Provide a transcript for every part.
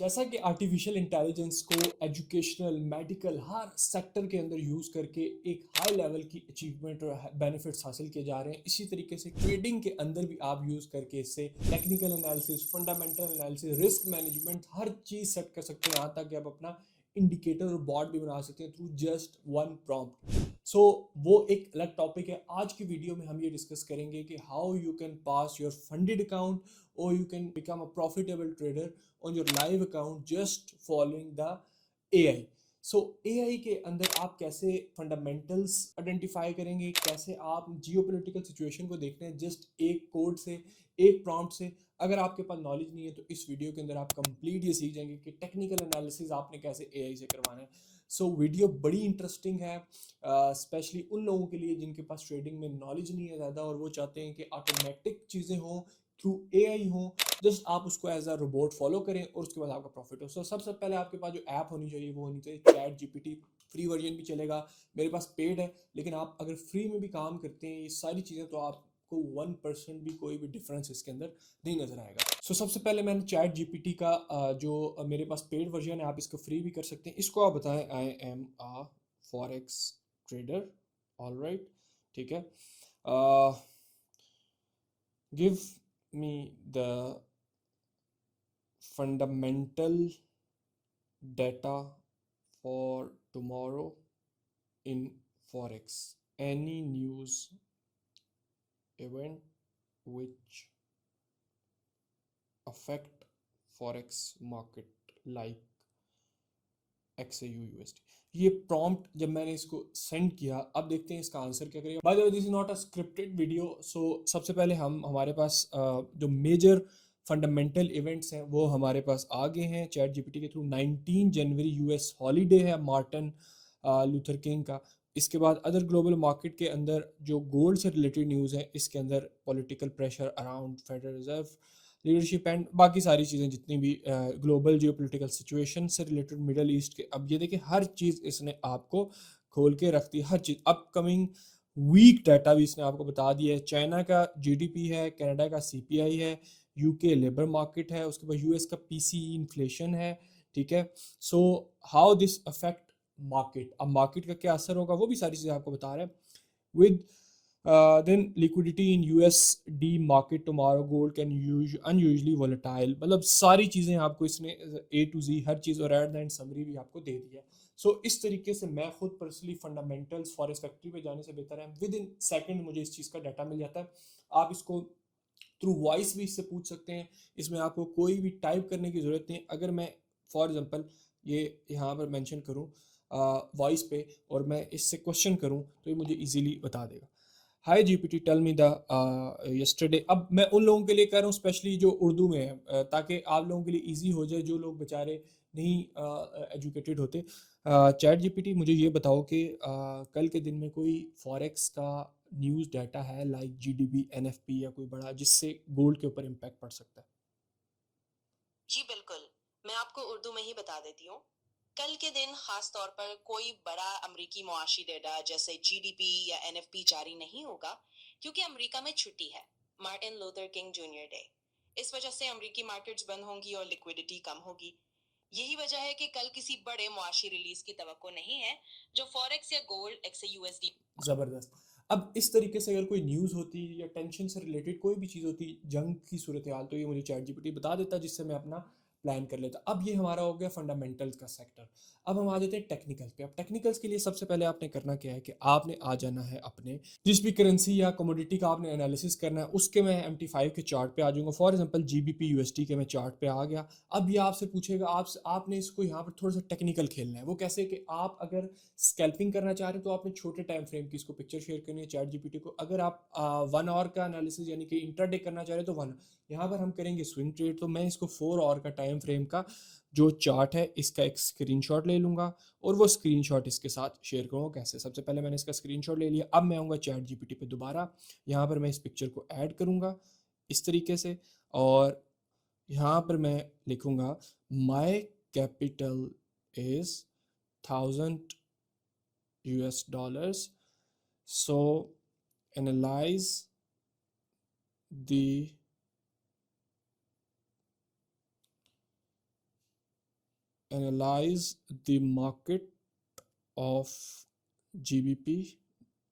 जैसा कि artificial intelligence को एजुकेशनल, मेडिकल हर सेक्टर के अंदर यूज़ करके एक हाई लेवल की अचीवमेंट और बेनिफिट्स हासिल किए जा रहे हैं, इसी तरीके से ट्रेडिंग के अंदर भी आप यूज़ करके इससे technical analysis, fundamental analysis, risk management हर चीज़ सेट कर सकते हैं। यहाँ तक कि आप अपना इंडिकेटर और बॉर्ड भी बना सकते हैं थ्रू जस्ट वन प्रॉम्प्ट। सो वो एक अलग टॉपिक है। आज की वीडियो में हम ये डिस्कस करेंगे कि how you can pass your funded account or you can become a profitable trader on your live account just following the AI. So AI के अंदर आप कैसे फंडामेंटल्स आइडेंटिफाई करेंगे, कैसे आप जियोपॉलिटिकल सिचुएशन को देखते हैं जस्ट एक कोड से, एक प्रॉम्प्ट से। अगर आपके पास नॉलेज नहीं है तो इस वीडियो के अंदर आप कंप्लीट ये सीख जाएंगे कि टेक्निकल एनालिसिस आपने कैसे AI से करवाना है। सो वीडियो बड़ी इंटरेस्टिंग है, स्पेशली उन लोगों के लिए जिनके पास ट्रेडिंग में नॉलेज नहीं है ज़्यादा और वो चाहते हैं कि ऑटोमेटिक चीज़ें हों, थ्रू AI हो, जस्ट आप उसको एज अ रोबोट फॉलो करें और उसके बाद आपका प्रॉफिट हो। सो सबसे पहले आपके पास जो ऐप होनी चाहिए वो होनी चाहिए चैट जीपीटी। फ्री वर्जन भी चलेगा, मेरे पास पेड है, लेकिन आप अगर फ्री में भी काम करते हैं ये सारी चीज़ें तो आपको 1% भी कोई भी डिफरेंस इसके अंदर नहीं नजर आएगा। सो सबसे पहले मैंने चैट जीपीटी का जो मेरे पास पेड वर्जन है, आप इसको फ्री भी कर सकते हैं। इसको आप बताएं I am a forex trader, alright, ठीक है। Give me the fundamental data for tomorrow in forex, any news event which affect forex market like XAU USD। ये प्रॉम्प्ट जब मैंने इसको सेंड किया, अब देखते हैं इसका आंसर क्या करेगा। By the way this is not a scripted video. So सबसे पहले हमारे पास जो मेजर फंडामेंटल इवेंट्स हैं वो हमारे पास आ गए हैं चैट जीपीटी के थ्रू। 19 जनवरी यूएस हॉलीडे है मार्टिन लूथर किंग का। इसके बाद अदर ग्लोबल मार्केट के अंदर जो गोल्ड से रिलेटेड न्यूज़ है, इसके अंदर political pressure around federal reserve leadership and बाकी सारी चीज़ें जितनी भी ग्लोबल जियोपॉलिटिकल सिचुएशन से रिलेटेड, मिडल ईस्ट के। अब ये देखिए हर चीज़ इसने आपको खोल के रख दी, हर चीज़। अपकमिंग वीक डाटा भी इसने आपको बता दिया है। चाइना का जीडीपी है, कनाडा का सीपीआई है, यूके लेबर मार्केट है, उसके बाद यूएस का पीसीई इन्फ्लेशन है, ठीक है। So how this affect market, अब मार्केट का क्या असर होगा वो भी सारी चीज़ें आपको बता रहे हैं। with then liquidity in USD market tomorrow, gold can unusually volatile। मतलब सारी चीज़ें आपको इसने A to Z हर चीज़ और एट द एंड समरी भी आपको दे दी है। सो इस तरीके से मैं खुद पर्सनली फंडामेंटल्स फॉरेक्स फैक्ट्री पे जाने से बेहतर है विद इन सेकेंड मुझे इस चीज़ का डाटा मिल जाता है। आप इसको थ्रू वॉइस भी इससे पूछ सकते हैं, इसमें आपको कोई भी टाइप करने की ज़रूरत नहीं। अगर मैं फॉर एग्जांपल ये यहाँ पर मेंशन करूँ वॉइस पे और मैं इससे क्वेश्चन करूँ तो ये मुझे इजीली बता देगा। Hi GPT tell me the yesterday. अब मैं उन लोगों के लिए कह रहा हूँ स्पेशली जो उर्दू में है, ताकि आप लोगों के लिए इजी हो जाए जो लोग बेचारे नहीं एजुकेटेड होते। चैट जीपीटी मुझे ये बताओ कि कल के दिन में कोई फॉरेक्स का न्यूज़ डाटा है लाइक जीडीपी, एनएफपी या कोई बड़ा जिससे गोल्ड के ऊपर इम्पैक्ट पड़ सकता है। जी बिल्कुल, मैं आपको उर्दू में ही बता देती हूँ। कल के दिन खास तौर पर कोई बड़ा अमरीकी मुआशी डेटा जैसे जीडीपी या एनएफपी जारी नहीं होगा, क्योंकि अमरीका में छुट्टी है, Martin Luther king junior day. इस वजह से अमरीकी मार्केट्स बंद होंगी और लिक्विडिटी कम होगी। यही वजह है कि कल किसी बड़े मुआशी रिलीज की तवक्को नहीं है जो फॉरेक्स या गोल्ड एक्सयूएसडी। ज़बरदस्त। अब इस तरीके से अगर कोई न्यूज़ होती या टेंशन से रिलेटेड कोई भी चीज़ होती, जंग की सूरत हाल, तो ये मुझे चैट जीपीटी बता देता जिससे मैं अपना प्लान कर लेता। अब ये हमारा हो गया फंडामेंटल्स का सेक्टर। अब हम आ जाते हैं टेक्निकल्स पे। अब टेक्निकल्स के लिए सबसे पहले आपने करना क्या है कि आपने आ जाना है अपने जिस भी करेंसी या कमोडिटी का आपने एनालिसिस करना है उसके मैं MT5 के चार्ट पे आ जाऊँगा। फॉर एग्जांपल जीबीपी यूएसडी के मैं चार्ट पे आ गया। अब ये आपसे पूछेगा, आपने इसको यहाँ पर थोड़ा सा टेक्निकल खेलना है। वो कैसे कि आप अगर स्कैल्पिंग करना चाह रहे हो तो आपने छोटे टाइम फ्रेम की इसको पिक्चर शेयर करनी है चैट जीपीटी को। अगर आप 1 आवर का एनालिसिस यानी कि इंट्राडे करना चाह रहे हो तो 1, यहाँ पर हम करेंगे स्विंग ट्रेड, तो मैं इसको 4 आवर का टाइम फ्रेम का जो चार्ट है इसका एक स्क्रीनशॉट ले लूँगा और वो स्क्रीनशॉट इसके साथ शेयर करूँगा। कैसे, सबसे पहले मैंने इसका स्क्रीनशॉट ले लिया। अब मैं आऊँगा चैट जीपीटी पे दोबारा, यहाँ पर मैं इस पिक्चर को ऐड करूँगा इस तरीके से और यहाँ पर मैं लिखूँगा my capital is 1000 US dollars. So analyze the analyze the market of GBP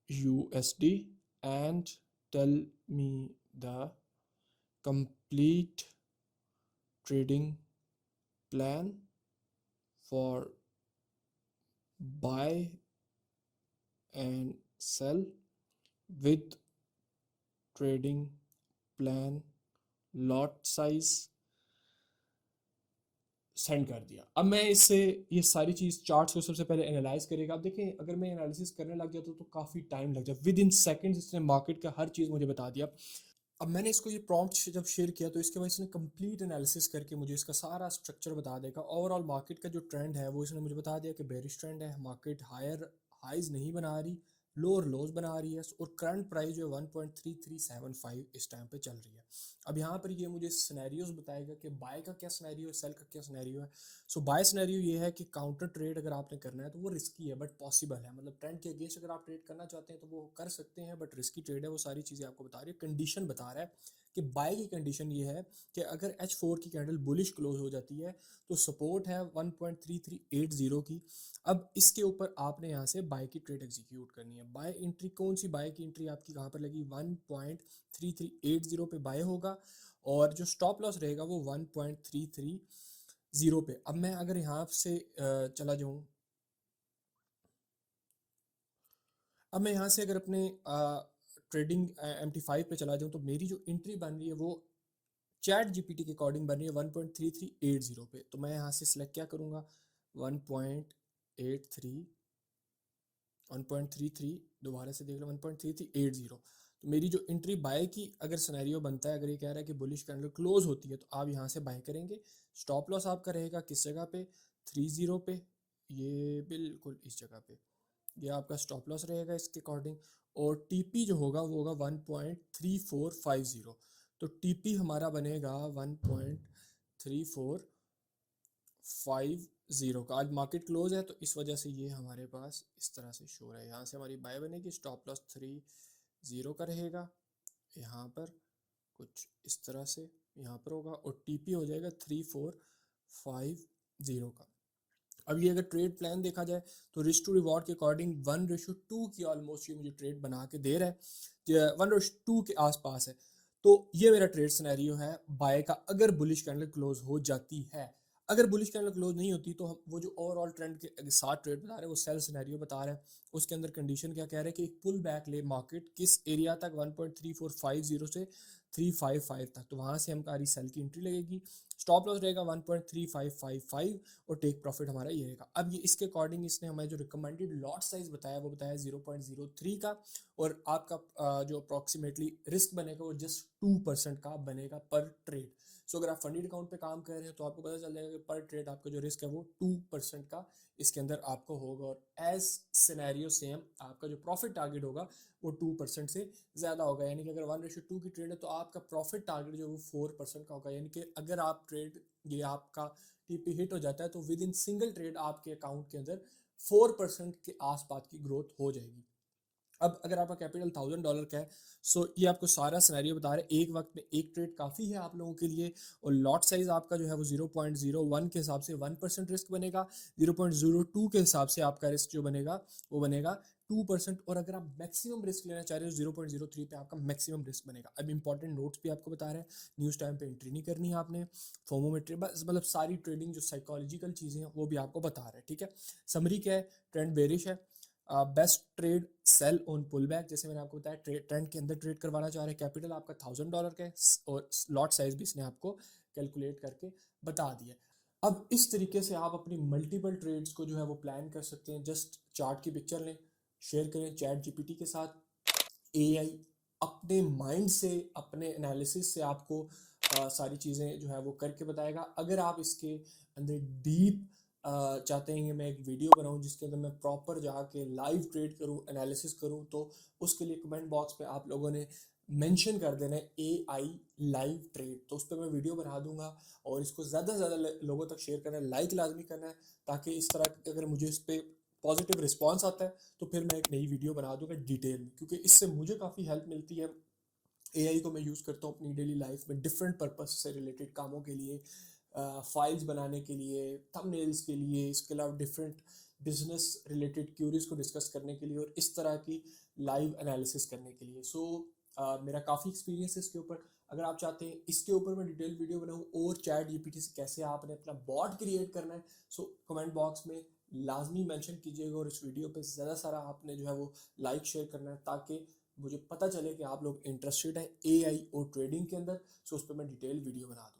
USD and tell me the complete trading plan for buy and sell with trading plan lot size send कर दिया। अब मैं इससे ये सारी चीज़ charts को सबसे पहले एनालाइज करेगा। अब देखें अगर मैं एनालिसिस करने लग जाता तो काफ़ी टाइम लग जाए। विद इन सेकेंड्स इसने मार्केट का हर चीज़ मुझे बता दिया। अब मैंने इसको ये प्रॉम्प्ट जब शेयर किया तो इसके बाद इसने कंप्लीट एनालिसिस करके मुझे इसका सारा स्ट्रक्चर बता देगा। ओवरऑल मार्केट का जो ट्रेंड है वो इसने मुझे बता दिया कि बेरिश ट्रेंड है, मार्केट हायर हाइज नहीं बना रही, लोअर लोज बना रही है और करंट प्राइस जो है 1.3375 इस टाइम पे चल रही है। अब यहाँ पर ये मुझे सिनेरियोज बताएगा कि बाय का क्या सिनेरियो है, सेल का क्या सिनेरियो है। सो बाय सिनेरियो ये है कि काउंटर ट्रेड अगर आपने करना है तो वो रिस्की है बट पॉसिबल है, मतलब ट्रेंड के अगेंस्ट अगर आप ट्रेड करना चाहते हैं तो वो कर सकते हैं बट रिस्की ट्रेड है। वो सारी चीज़ें आपको बता रही है। कंडीशन बता रहा है कि बाय की कंडीशन ये है कि अगर H4 की कैंडल बुलिश क्लोज हो जाती है तो सपोर्ट है 1.3380 की। अब इसके ऊपर आपने यहाँ से बाय की ट्रेड एग्जीक्यूट करनी है। बाय एंट्री कौन सी बाय की एंट्री आपकी कहाँ पर लगी, 1.3380 पे बाय होगा और जो स्टॉप लॉस रहेगा वो 1.330 पे। अब मैं अगर यहाँ से चला जाऊँ, अब मैं यहाँ से अगर अपने ट्रेडिंग MT5 पे चला जाऊँ तो मेरी जो एंट्री बन रही है वो चैट जीपीटी के अकॉर्डिंग बन रही है 1.3380 पे। तो मैं यहाँ से सिलेक्ट क्या करूँगा, 1.33 दोबारा से देख लो 1.3380। तो मेरी जो एंट्री बाय की अगर सिनेरियो बनता है, अगर ये कह रहा है कि बुलिश कैंडल क्लोज होती है तो आप यहाँ से बाय करेंगे। स्टॉप लॉस आपका रहेगा किस जगह पे, 30 पे, ये बिल्कुल इस जगह पे, ये आपका स्टॉप लॉस रहेगा इसके अकॉर्डिंग। और टीपी जो होगा वो होगा 1.3450। तो टीपी हमारा बनेगा 1.3450 का। आज मार्केट क्लोज है तो इस वजह से ये हमारे पास इस तरह से शो है। यहाँ से हमारी बाय बनेगी, स्टॉप लॉस 30 का रहेगा, यहाँ पर कुछ इस तरह से यहाँ पर होगा और टीपी हो जाएगा 3450 का। अब ये अगर ट्रेड प्लान देखा जाए तो रिस्क टू रिवॉर्ड के अकॉर्डिंग 1:2 की ऑलमोस्ट ये मुझे ट्रेड बना के दे रहा है, 1:2 के आसपास है। तो ये मेरा ट्रेड सिनेरियो है बाय का अगर बुलिश कैंडल क्लोज हो जाती है। अगर बुलिश कैंडल क्लोज नहीं होती तो वो जो ओवरऑल ट्रेंड के साथ ट्रेड बता रहे हैं वो सेल सिनेरियो बता रहा है। उसके अंदर कंडीशन क्या कह रहे हैं कि एक पुल बैक ले मार्केट किस एरिया तक, 1.3450 से 355 तक, तो वहाँ से हमारी सेल की एंट्री लगेगी। स्टॉप लॉस रहेगा 1.3555 और टेक प्रॉफिट हमारा ये रहेगा। अब ये इसके अकॉर्डिंग इसने हमें जो रिकमेंडेड लॉट साइज बताया वो बताया 0.03 का और आपका जो अप्रॉक्सीमेटली रिस्क बनेगा वो जस्ट 2% का बनेगा पर ट्रेड। सो अगर आप फंडेड अकाउंट पे काम कर रहे हैं तो आपको पता चल जाएगा कि पर ट्रेड आपका जो रिस्क है वो 2% का इसके अंदर आपको होगा और एज सिनेरियो सेम आपका जो प्रॉफिट टारगेट होगा वो 2% से ज़्यादा होगा। यानी कि अगर 1:2 की ट्रेड है तो आपका प्रॉफिट टारगेट जो है वो 4% का होगा। यानी कि अगर आप ट्रेड ये आपका टीपी हिट हो जाता है तो विद इन सिंगल ट्रेड आपके अकाउंट के अंदर 4% के आसपास की ग्रोथ हो जाएगी। अब अगर आपका कैपिटल $1000 का है सो ये आपको सारा सिनेरियो बता रहे हैं। एक वक्त में एक ट्रेड काफ़ी है आप लोगों के लिए और लॉट साइज आपका जो है वो 0.01 के हिसाब से 1% रिस्क बनेगा, 0.02 के हिसाब से आपका रिस्क जो बनेगा वो बनेगा 2%। और अगर आप मैक्सिमम रिस्क लेना चाह रहे हो 0.03 पे आपका मैक्सिमम रिस्क बनेगा। अब इंपॉर्टेंट नोट्स भी आपको बता रहे हैं, न्यूज़ टाइम पे एंट्री नहीं करनी है आपने, फोमो में ट्रेड, बस मतलब सारी ट्रेडिंग जो साइकोलॉजिकल चीज़ें हैं वो भी आपको बता रहे हैं। ठीक है, समरी क्या है, ट्रेंड बेरिश है, best trade sell on pull back, जैसे मैंने आपको बताया ट्रेंड के अंदर ट्रेड करवाना चाह रहे हैं। कैपिटल आपका $1000 का है और लॉट साइज भी इसने आपको कैलकुलेट करके बता दिया। अब इस तरीके से आप अपनी मल्टीपल ट्रेड्स को जो है वो प्लान कर सकते हैं। जस्ट चार्ट की पिक्चर लें, शेयर करें चैट जीपीटी के साथ। एआई अपने माइंड से, अपने एनालिसिस से आपको सारी चीज़ें जो है वो करके बताएगा। अगर आप इसके अंदर डीप चाहते हैं कि मैं एक वीडियो बनाऊं जिसके अंदर मैं प्रॉपर जाके लाइव ट्रेड करूं, एनालिसिस करूं, तो उसके लिए कमेंट बॉक्स पे आप लोगों ने मेंशन कर देना है एआई लाइव ट्रेड, तो उस पर मैं वीडियो बना दूंगा और इसको ज़्यादा से ज़्यादा लोगों तक शेयर करना है, लाइक लाजमी करना है ताकि इस तरह अगर मुझे इस पर पॉजिटिव रिस्पॉन्स आता है तो फिर मैं एक नई वीडियो बना दूंगा डिटेल में, क्योंकि इससे मुझे काफ़ी हेल्प मिलती है। एआई को मैं यूज़ करता हूँ अपनी डेली लाइफ में डिफरेंट पर्पस से रिलेटेड कामों के लिए, फाइल्स बनाने के लिए, थंबनेल्स के लिए, इसके अलावा डिफरेंट बिजनेस रिलेटेड क्यूरीज को डिस्कस करने के लिए और इस तरह की लाइव एनालिसिस करने के लिए। सो मेरा काफ़ी एक्सपीरियंस है इसके ऊपर। अगर आप चाहते हैं इसके ऊपर मैं डिटेल वीडियो बनाऊँ और चैट जीपीटी से कैसे आपने अपना बॉट क्रिएट करना है, सो कमेंट बॉक्स में लाजमी मेंशन कीजिएगा और इस वीडियो पे ज़्यादा सारा आपने जो है वो लाइक शेयर करना है ताकि मुझे पता चले कि आप लोग इंटरेस्टेड हैं एआई और ट्रेडिंग के अंदर। सो उस पर मैं डिटेल वीडियो बना दूँ।